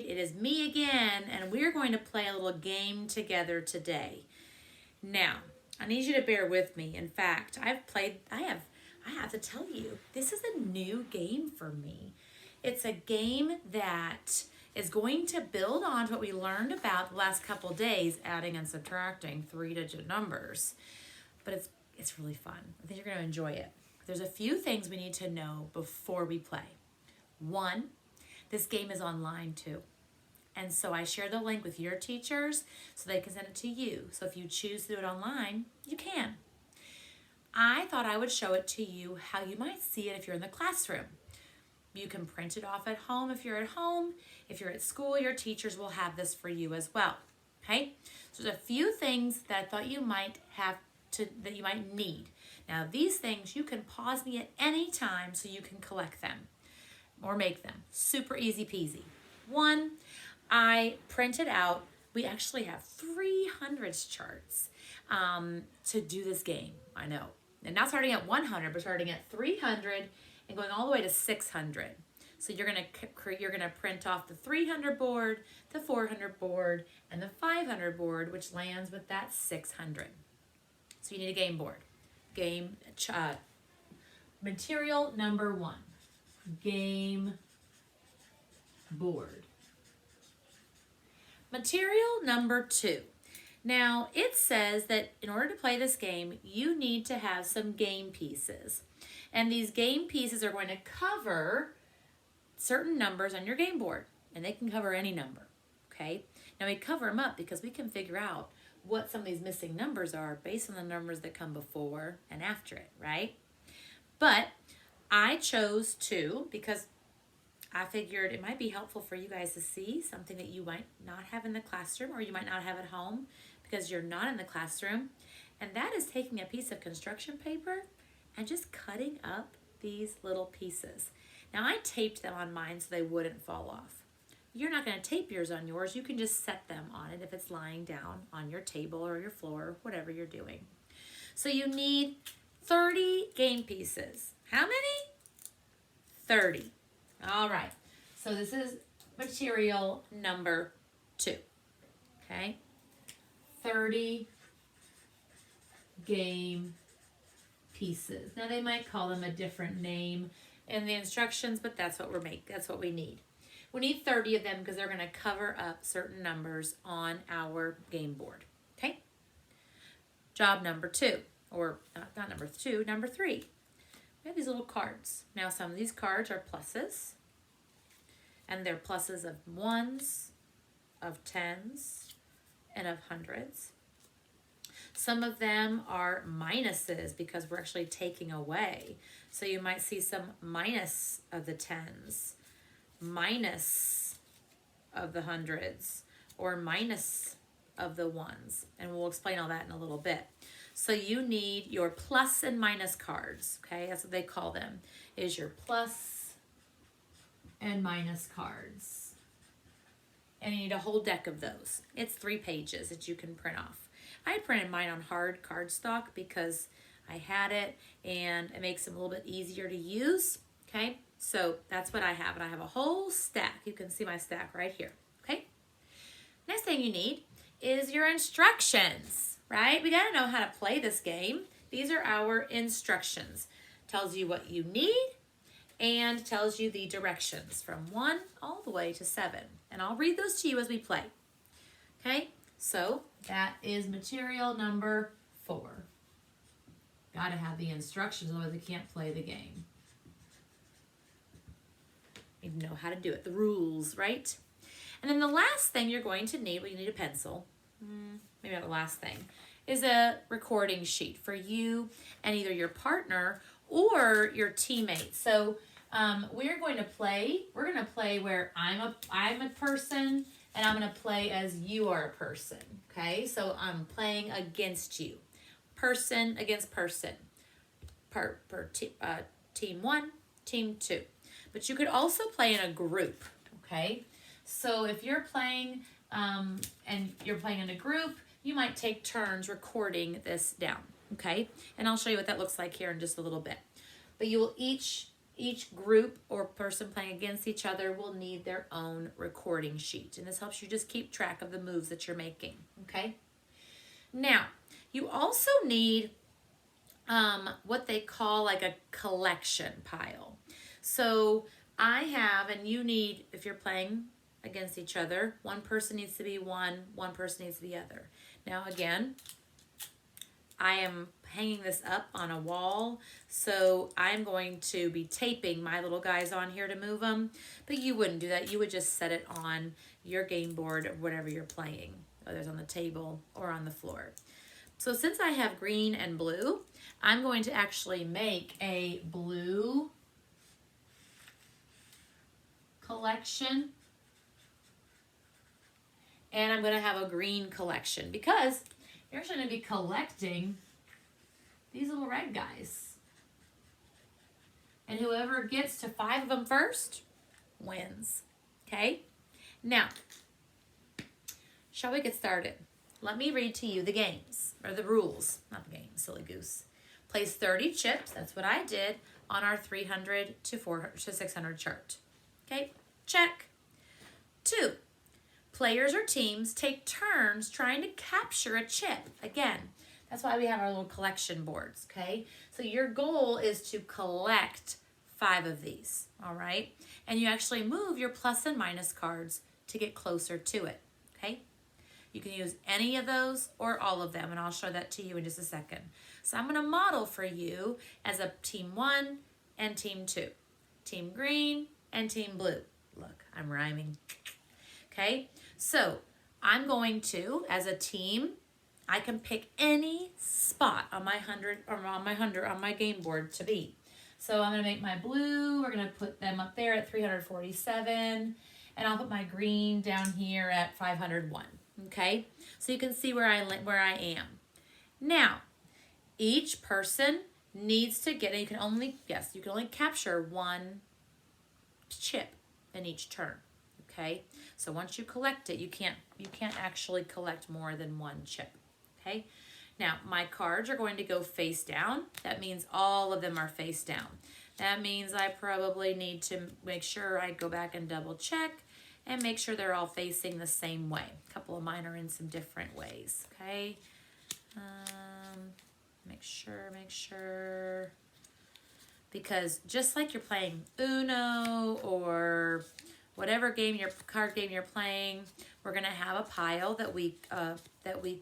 It is me again, and we're going to play a little game together today. Now, I need you to bear with me. In fact, I have to tell you, this is a new game for me. It's a game that is going to build on what we learned about the last couple days, adding and subtracting 3-digit numbers. But it's really fun. I think you're going to enjoy it. There's a few things we need to know before we play. One, this game is online too. And so I share the link with your teachers so they can send it to you. So if you choose to do it online, you can. I thought I would show it to you how you might see it if you're in the classroom. You can print it off at home if you're at home. If you're at school, your teachers will have this for you as well. Okay? So there's a few things that I thought you might that you might need. Now these things you can pause me at any time so you can collect them or make them. Super easy peasy. One, I printed out, we actually have 300s charts to do this game. I know. And not starting at 100, but starting at 300 and going all the way to 600. So you're gonna print off the 300 board, the 400 board, and the 500 board, which lands with that 600. So you need a game board. Material number 1, game board. Material number 2. Now, it says that in order to play this game, you need to have some game pieces. And these game pieces are going to cover certain numbers on your game board. And they can cover any number, okay? Now, we cover them up because we can figure out what some of these missing numbers are based on the numbers that come before and after it, right? But I chose 2 because I figured it might be helpful for you guys to see something that you might not have in the classroom or you might not have at home because you're not in the classroom. And that is taking a piece of construction paper and just cutting up these little pieces. Now I taped them on mine so they wouldn't fall off. You're not going to tape yours on yours. You can just set them on it if it's lying down on your table or your floor, whatever you're doing. So you need 30 game pieces. How many? 30. All right. So this is material number 2. Okay. 30 game pieces. Now they might call them a different name in the instructions, but that's what that's what we need. We need 30 of them because they're going to cover up certain numbers on our game board. Okay? Job number 2, or not number 2, number 3. We have these little cards. Now some of these cards are pluses, and they're pluses of 1s, of 10s, and of 100s. Some of them are minuses because we're actually taking away. So you might see some minus of the 10s, minus of the 100s, or minus of the 1s. And we'll explain all that in a little bit. So you need your plus and minus cards, okay? That's what they call them, is your plus and minus cards. And you need a whole deck of those. It's 3 pages that you can print off. I printed mine on hard cardstock because I had it and it makes them a little bit easier to use, okay? So that's what I have, and I have a whole stack. You can see my stack right here, okay? Next thing you need is your instructions, right? We gotta know how to play this game. These are our instructions. Tells you what you need and tells you the directions from 1 all the way to 7. And I'll read those to you as we play, okay? So that is material number 4. Gotta have the instructions, otherwise you can't play the game. You know how to do it, the rules, right? And then the last thing you're going to need, well, you need a pencil, maybe not the last thing, is a recording sheet for you and either your partner or your teammates. So we're going to play where I'm a person and I'm going to play as you are a person, okay? So I'm playing against you, person against person, team 1, team 2. But you could also play in a group, okay? So if you're playing and you're playing in a group, you might take turns recording this down, okay? And I'll show you what that looks like here in just a little bit. But you will each each group or person playing against each other will need their own recording sheet. And this helps you just keep track of the moves that you're making, okay? Now, you also need what they call like a collection pile. So I have, and you need, if you're playing against each other, one person needs to be one person needs to be the other. Now again, I am hanging this up on a wall, so I'm going to be taping my little guys on here to move them, but you wouldn't do that. You would just set it on your game board or whatever you're playing, whether it's on the table or on the floor. So since I have green and blue, I'm going to actually make a blue collection, and I'm going to have a green collection because you're actually going to be collecting these little red guys. And whoever gets to 5 of them first wins. Okay? Now, shall we get started? Let me read to you the games, or the rules. Not the game, silly goose. Place 30 chips, that's what I did, on our 300 to 400 to 600 chart. Okay? Check. 2. Players or teams take turns trying to capture a chip. Again, that's why we have our little collection boards, okay? So your goal is to collect 5 of these, all right? And you actually move your plus and minus cards to get closer to it, okay? You can use any of those or all of them, and I'll show that to you in just a second. So I'm going to model for you as a team 1 and team 2, team green and team blue. Look, I'm rhyming. Okay, so I'm going to, as a team, I can pick any spot on my 100 or on my game board to be. So I'm going to make my blue, we're going to put them up there at 347, and I'll put my green down here at 501. Okay, so you can see where I am. Now, each person needs to get, and you can only capture 1 chip in each turn. Okay, so once you collect it, you can't actually collect more than 1 chip. Okay, now my cards are going to go face down. That means all of them are face down. That means I probably need to make sure I go back and double check and make sure they're all facing the same way. A couple of mine are in some different ways. Okay, make sure, because just like you're playing Uno or whatever card game you're playing, we're gonna have a pile that we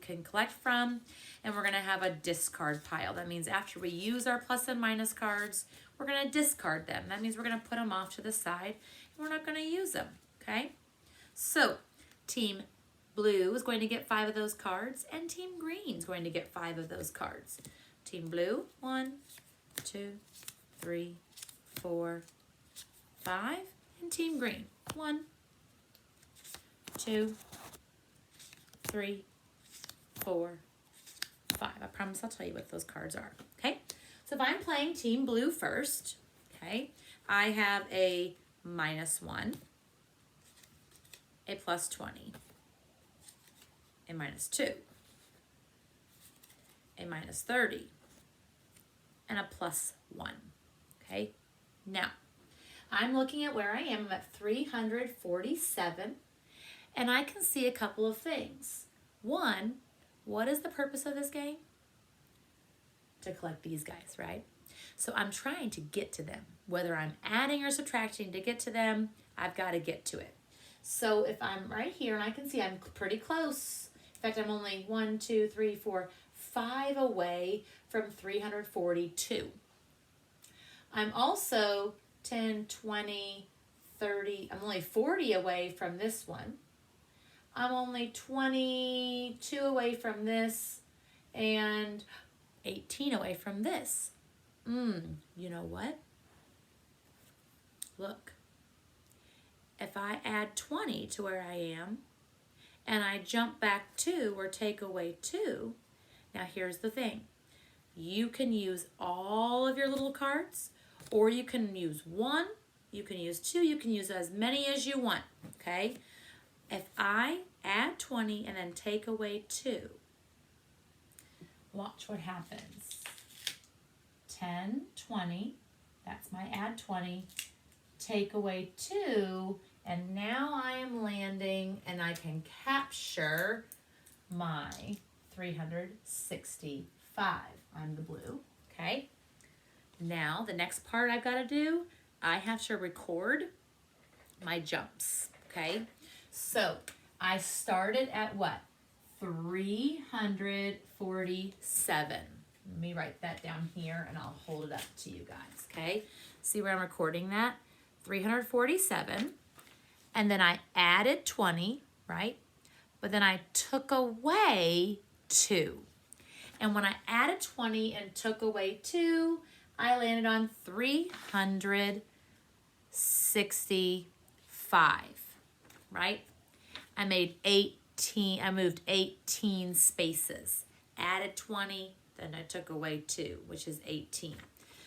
can collect from, and we're gonna have a discard pile. That means after we use our plus and minus cards, we're gonna discard them. That means we're gonna put them off to the side, and we're not gonna use them. Okay, so team blue is going to get 5 of those cards, and team green is going to get 5 of those cards. Team blue, 1, 2, 3, 4, 5, and team green, 1, 2, 3, 4, 5. I promise I'll tell you what those cards are. Okay, so if I'm playing team blue first, okay, I have a -1, a +20, a -2, a -30, and a +1. Okay, now I'm looking at where I am. I'm at 347, and I can see a couple of things. One, what is the purpose of this game? To collect these guys, right? So I'm trying to get to them. Whether I'm adding or subtracting to get to them, I've got to get to it. So if I'm right here, and I can see I'm pretty close. In fact, I'm only 1, 2, 3, 4, 5 away from 342. I'm also 10, 20, 30, I'm only 40 away from this one. I'm only 22 away from this, and 18 away from this. You know what? Look, if I add 20 to where I am, and I jump back 2 or take away 2, now here's the thing. You can use all of your little cards, or you can use 1, you can use 2, you can use as many as you want, okay? If I add 20 and then take away 2, watch what happens. 10, 20, That's my add 20. Take away 2. And now I am landing and I can capture my 365. I'm the blue. Okay. Now the next part I've got to do, I have to record my jumps. Okay. So I started at what? 347. Let me write that down here and I'll hold it up to you guys. Okay. See where I'm recording that? 347. And then I added 20, right? But then I took away 2. And when I added 20 and took away 2, I landed on 365, right? I moved 18 spaces. Added 20, then I took away 2, which is 18.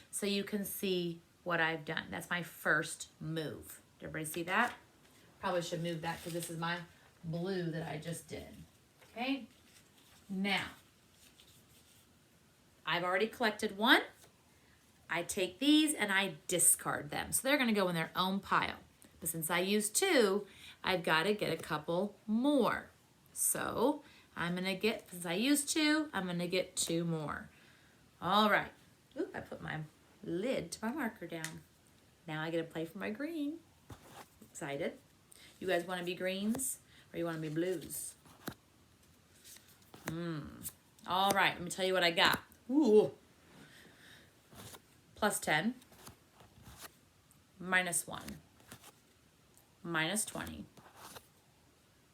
So you can see what I've done. That's my first move. Did everybody see that? Probably should move that because this is my blue that I just did. Okay. Now, I've already collected 1. I take these and I discard them. So they're going to go in their own pile. But since I used 2, I've got to get a couple more. So I'm going to get, since I used 2, I'm going to get 2 more. All right. Oop, I put my lid to my marker down. Now I get to play for my green. Excited. You guys want to be greens or you want to be blues? All right, let me tell you what I got. Ooh. Plus 10, minus 1, minus 20,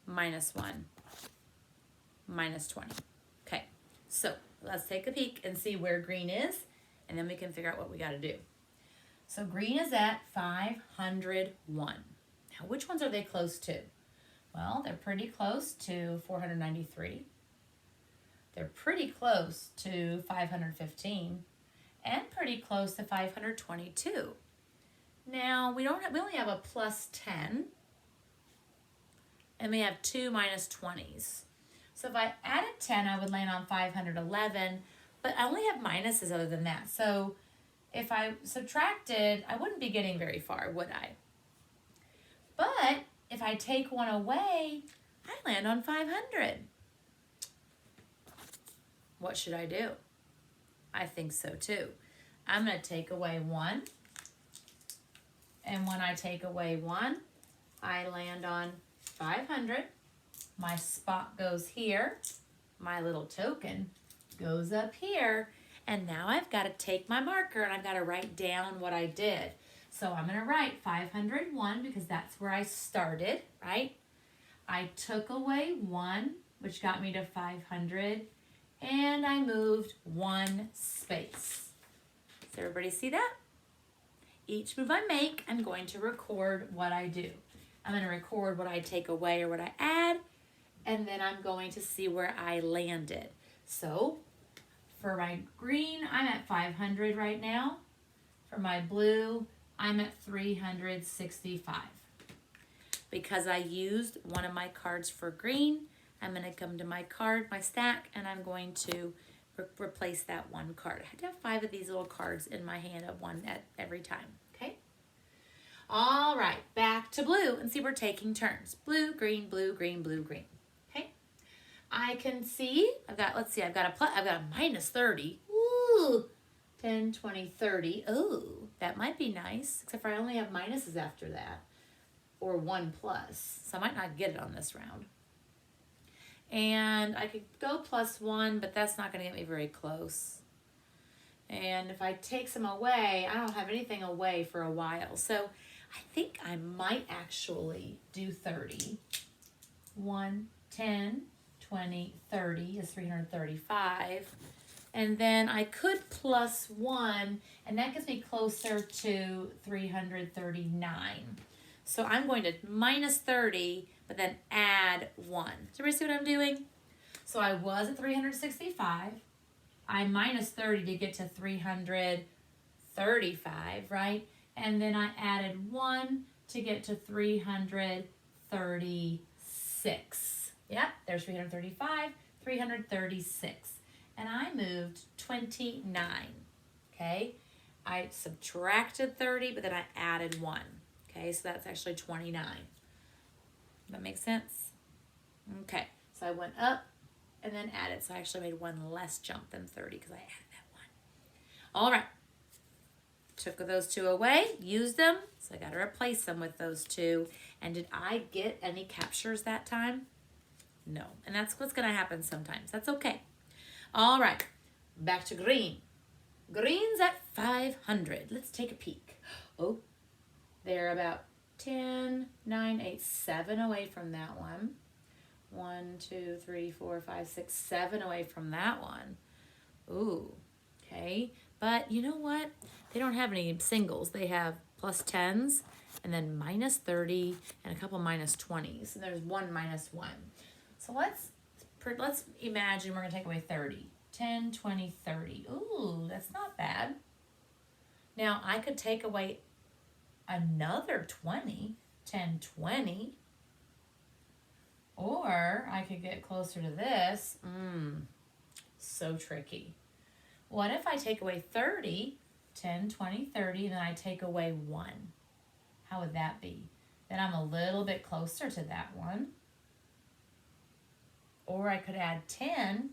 minus 1, minus 20. Okay, so let's take a peek and see where green is, and then we can figure out what we got to do. So green is at 501. Now, which ones are they close to? Well, they're pretty close to 493. They're pretty close to 515. And pretty close to 522. Now, we only have a plus 10. And we have 2 minus 20s. So if I added 10, I would land on 511. But I only have minuses other than that. So if I subtracted, I wouldn't be getting very far, would I? But if I take 1 away, I land on 500. What should I do? I think so too. I'm going to take away 1. And when I take away 1, I land on 500. My spot goes here. My little token goes up here. And now I've got to take my marker and I've got to write down what I did. So I'm going to write 501 because that's where I started, right? I took away 1, which got me to 500. And I moved 1 space. Does everybody see that? Each move I make, I'm going to record what I do. I'm going to record what I take away or what I add, and then I'm going to see where I landed. So, for my green, I'm at 500 right now. For my blue, I'm at 365. Because I used one of my cards for green, I'm going to come to my card, my stack, and I'm going to replace that 1 card. I have to have 5 of these little cards in my hand of 1 at every time, okay? All right, back to blue, and see we're taking turns. Blue, green, blue, green, blue, green, okay? I can see, I've got a minus 30. Ooh, 10, 20, 30. Ooh, that might be nice, except for I only have minuses after that, or 1 plus, so I might not get it on this round. And I could go plus 1, but that's not going to get me very close. And if I take some away, I don't have anything away for a while. So I think I might actually do 30. 1, 10, 20, 30 is 335. And then I could plus 1, and that gets me closer to 339. So I'm going to minus 30, but then add 1. Does everybody see what I'm doing? So I was at 365. I minus 30 to get to 335, right? And then I added 1 to get to 336. Yep, there's 335, 336. And I moved 29, okay? I subtracted 30, but then I added 1. Okay, so that's actually 29. That makes sense? Okay, so I went up and then added. So I actually made 1 less jump than 30 because I added that 1. All right. Took those 2 away, used them, so I got to replace them with those 2. And did I get any captures that time? No. And that's what's going to happen sometimes. That's okay. All right. Back to green. Green's at 500. Let's take a peek. Oh, they're about 10, 9, 8, 7 away from that one. 1, 2, 3, 4, 5, 6, 7 away from that one. Ooh, okay. But you know what? They don't have any singles. They have plus 10s and then minus 30 and a couple minus 20s. And there's 1 minus 1. So let's imagine we're going to take away 30. 10, 20, 30. Ooh, that's not bad. Now, I could take away another 20. 10, 20. Or I could get closer to this. So tricky. What if I take away 30, 10, 20, 30, and then I take away 1? How would that be? Then I'm a little bit closer to that one. Or I could add 10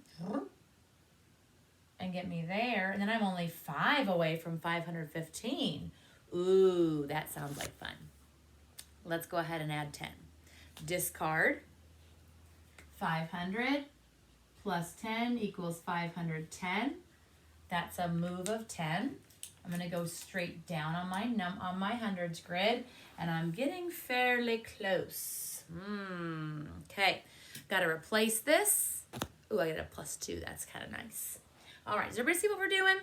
and get me there, and then I'm only 5 away from 515. Ooh, that sounds like fun. Let's go ahead and add 10. Discard. 500 plus 10 equals 510. That's a move of 10. I'm going to go straight down on my hundreds grid, and I'm getting fairly close. Okay, got to replace this. Ooh, I got a plus 2. That's kind of nice. All right, does everybody see what we're doing?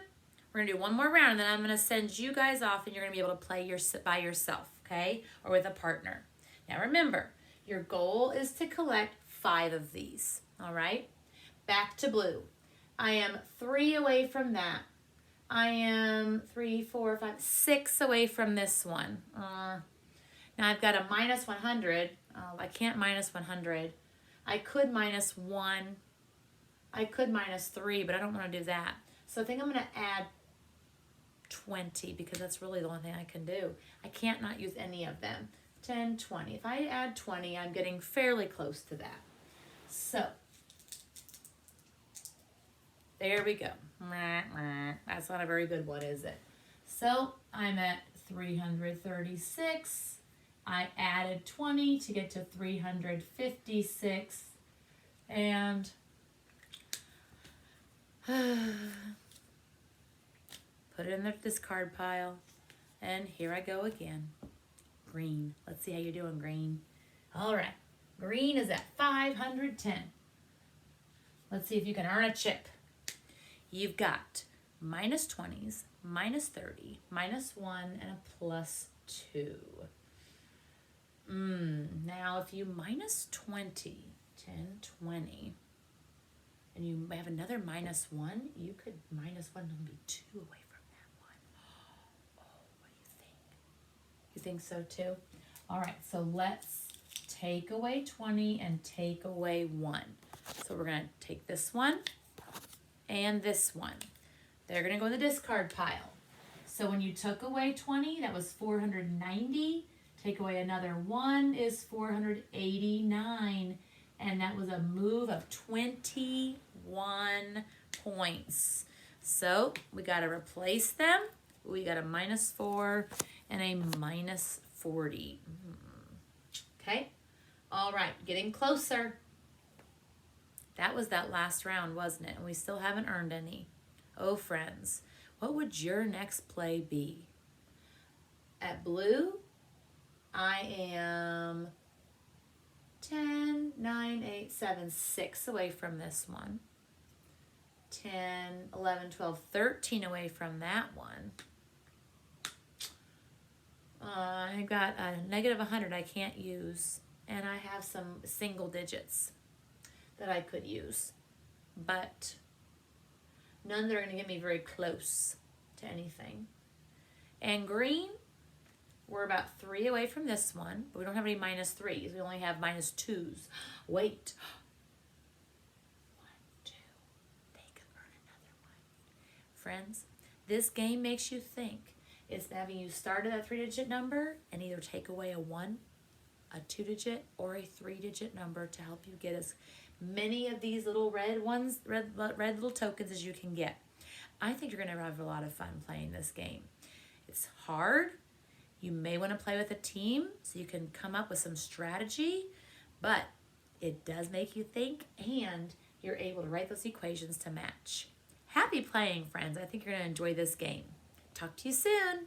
We're going to do one more round, and then I'm going to send you guys off, and you're going to be able to play by yourself, okay, or with a partner. Now, remember, your goal is to collect 5 of these, all right? Back to blue. I am 3 away from that. I am 3, 4, 5, 6 away from this one. Now I've got a minus 100. I can't minus 100. I could minus 1. I could minus 3, but I don't want to do that. So I think I'm going to add 20 because that's really the only thing I can do. I can't not use any of them. 10, 20. If I add 20, I'm getting fairly close to that. So there we go. That's not a very good one, is it? So I'm at 336. I added 20 to get to 356. And put it in the discard pile. And here I go again. Green. Let's see how you're doing, green. All right. Green is at 510. Let's see if you can earn a chip. You've got minus 20s, minus 30, minus 1, and a plus 2. Now, if you minus 20, 10, 20, and you have another minus 1, you could minus 1 and be 2 away from that one. Oh, what do you think? You think so too? All right, so let's take away 20 and take away 1. So we're going to take this one and this one. They're going to go in the discard pile. So when you took away 20, that was 490. Take away another 1 is 489. And that was a move of 21 points. So we got to replace them. We got a minus 4 and a minus 40. Okay. All right. Getting closer. That was that last round, wasn't it? And we still haven't earned any. Oh, friends, what would your next play be? At blue, I am 10, 9, 8, 7, 6 away from this one. 10, 11, 12, 13 away from that one. I got a negative 100 I can't use. And I have some single digits that I could use, but none that are going to get me very close to anything. And green, we're about 3 away from this one, but we don't have any minus 3s. We only have minus 2s. Wait. 1, 2. They could earn another one. Friends, This game makes you think. It's having you start at a 3-digit number and either take away a 1, a 2-digit, or a 3-digit number to help you get as many of these little red little tokens as you can get. I think you're going to have a lot of fun playing this game. It's hard. You may want to play with a team so you can come up with some strategy, but it does make you think, and you're able to write those equations to match. Happy playing, friends. I think you're going to enjoy this game. Talk to you soon.